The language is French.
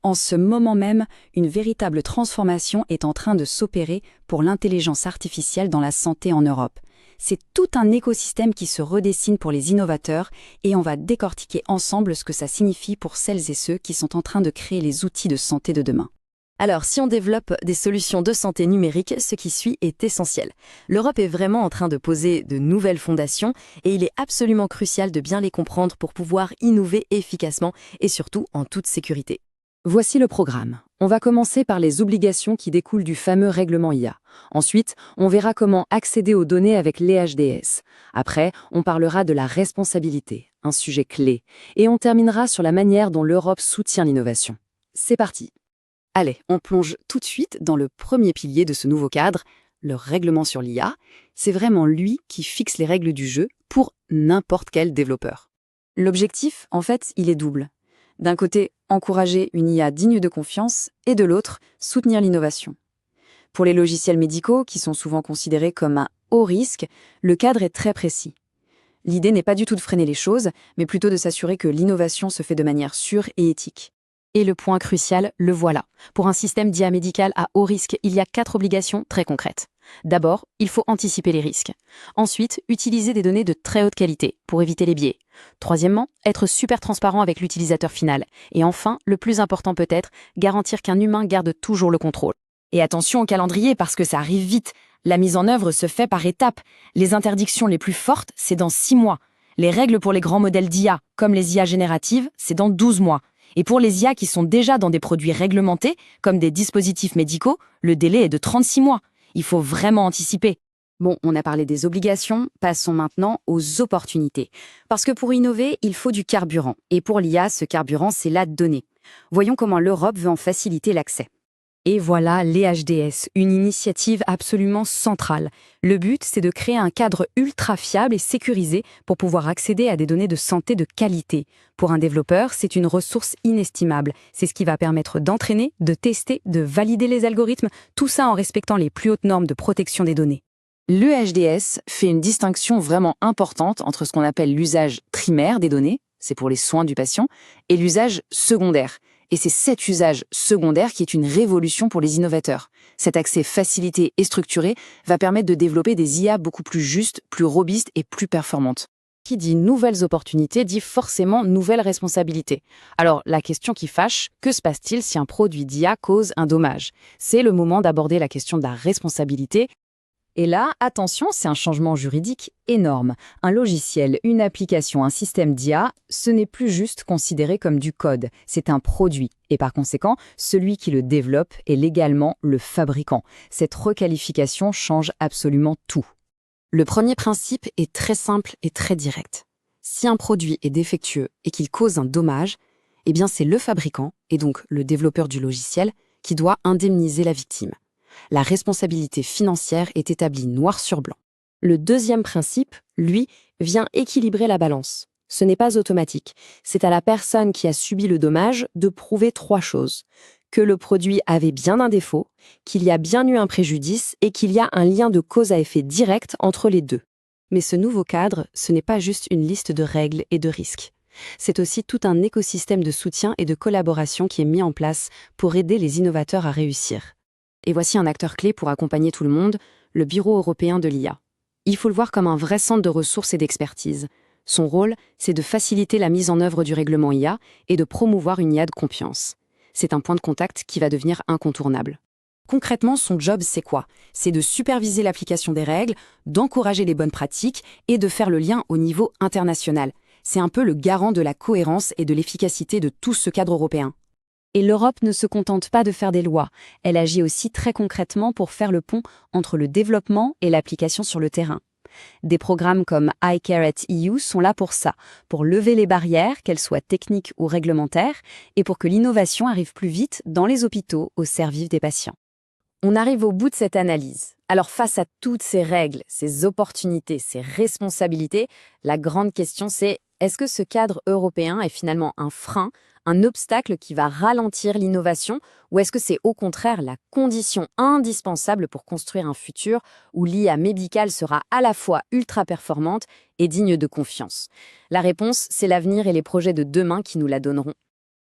En ce moment même, une véritable transformation est en train de s'opérer pour l'intelligence artificielle dans la santé en Europe. C'est tout un écosystème qui se redessine pour les innovateurs et on va décortiquer ensemble ce que ça signifie pour celles et ceux qui sont en train de créer les outils de santé de demain. Alors, si on développe des solutions de santé numérique, ce qui suit est essentiel. L'Europe est vraiment en train de poser de nouvelles fondations et il est absolument crucial de bien les comprendre pour pouvoir innover efficacement et surtout en toute sécurité. Voici le programme. On va commencer par les obligations qui découlent du fameux règlement IA. Ensuite, on verra comment accéder aux données avec l'EHDS. Après, on parlera de la responsabilité, un sujet clé. Et on terminera sur la manière dont l'Europe soutient l'innovation. C'est parti. Allez, on plonge tout de suite dans le premier pilier de ce nouveau cadre, le règlement sur l'IA. C'est vraiment lui qui fixe les règles du jeu pour n'importe quel développeur. L'objectif, en fait, il est double. D'un côté, encourager une IA digne de confiance et de l'autre, soutenir l'innovation. Pour les logiciels médicaux, qui sont souvent considérés comme un haut risque, le cadre est très précis. L'idée n'est pas du tout de freiner les choses, mais plutôt de s'assurer que l'innovation se fait de manière sûre et éthique. Et le point crucial, le voilà. Pour un système d'IA médical à haut risque, il y a 4 obligations très concrètes. D'abord, il faut anticiper les risques. Ensuite, utiliser des données de très haute qualité pour éviter les biais. Troisièmement, être super transparent avec l'utilisateur final. Et enfin, le plus important peut-être, garantir qu'un humain garde toujours le contrôle. Et attention au calendrier parce que ça arrive vite. La mise en œuvre se fait par étapes. Les interdictions les plus fortes, c'est dans 6 mois. Les règles pour les grands modèles d'IA, comme les IA génératives, c'est dans 12 mois. Et pour les IA qui sont déjà dans des produits réglementés, comme des dispositifs médicaux, le délai est de 36 mois. Il faut vraiment anticiper. Bon, on a parlé des obligations, passons maintenant aux opportunités. Parce que pour innover, il faut du carburant. Et pour l'IA, ce carburant, c'est la donnée. Voyons comment l'Europe veut en faciliter l'accès. Et voilà l'EHDS, une initiative absolument centrale. Le but, c'est de créer un cadre ultra fiable et sécurisé pour pouvoir accéder à des données de santé de qualité. Pour un développeur, c'est une ressource inestimable. C'est ce qui va permettre d'entraîner, de tester, de valider les algorithmes, tout ça en respectant les plus hautes normes de protection des données. L'EHDS fait une distinction vraiment importante entre ce qu'on appelle l'usage primaire des données, c'est pour les soins du patient, et l'usage secondaire. Et c'est cet usage secondaire qui est une révolution pour les innovateurs. Cet accès facilité et structuré va permettre de développer des IA beaucoup plus justes, plus robustes et plus performantes. Qui dit nouvelles opportunités dit forcément nouvelles responsabilités. Alors, la question qui fâche, que se passe-t-il si un produit d'IA cause un dommage? C'est le moment d'aborder la question de la responsabilité. Et là, attention, c'est un changement juridique énorme. Un logiciel, une application, un système d'IA, ce n'est plus juste considéré comme du code, c'est un produit. Et par conséquent, celui qui le développe est légalement le fabricant. Cette requalification change absolument tout. Le premier principe est très simple et très direct. Si un produit est défectueux et qu'il cause un dommage, eh bien c'est le fabricant, et donc le développeur du logiciel, qui doit indemniser la victime. La responsabilité financière est établie noir sur blanc. Le deuxième principe, lui, vient équilibrer la balance. Ce n'est pas automatique. C'est à la personne qui a subi le dommage de prouver 3 choses. Que le produit avait bien un défaut, qu'il y a bien eu un préjudice et qu'il y a un lien de cause à effet direct entre les deux. Mais ce nouveau cadre, ce n'est pas juste une liste de règles et de risques. C'est aussi tout un écosystème de soutien et de collaboration qui est mis en place pour aider les innovateurs à réussir. Et voici un acteur clé pour accompagner tout le monde, le Bureau européen de l'IA. Il faut le voir comme un vrai centre de ressources et d'expertise. Son rôle, c'est de faciliter la mise en œuvre du règlement IA et de promouvoir une IA de confiance. C'est un point de contact qui va devenir incontournable. Concrètement, son job, c'est quoi? C'est de superviser l'application des règles, d'encourager les bonnes pratiques et de faire le lien au niveau international. C'est un peu le garant de la cohérence et de l'efficacité de tout ce cadre européen. Et l'Europe ne se contente pas de faire des lois, elle agit aussi très concrètement pour faire le pont entre le développement et l'application sur le terrain. Des programmes comme iCare@EU sont là pour ça, pour lever les barrières, qu'elles soient techniques ou réglementaires, et pour que l'innovation arrive plus vite dans les hôpitaux au service des patients. On arrive au bout de cette analyse. Alors face à toutes ces règles, ces opportunités, ces responsabilités, la grande question c'est, est-ce que ce cadre européen est finalement un frein, un obstacle qui va ralentir l'innovation, ou est-ce que c'est au contraire la condition indispensable pour construire un futur où l'IA médicale sera à la fois ultra performante et digne de confiance? La réponse, c'est l'avenir et les projets de demain qui nous la donneront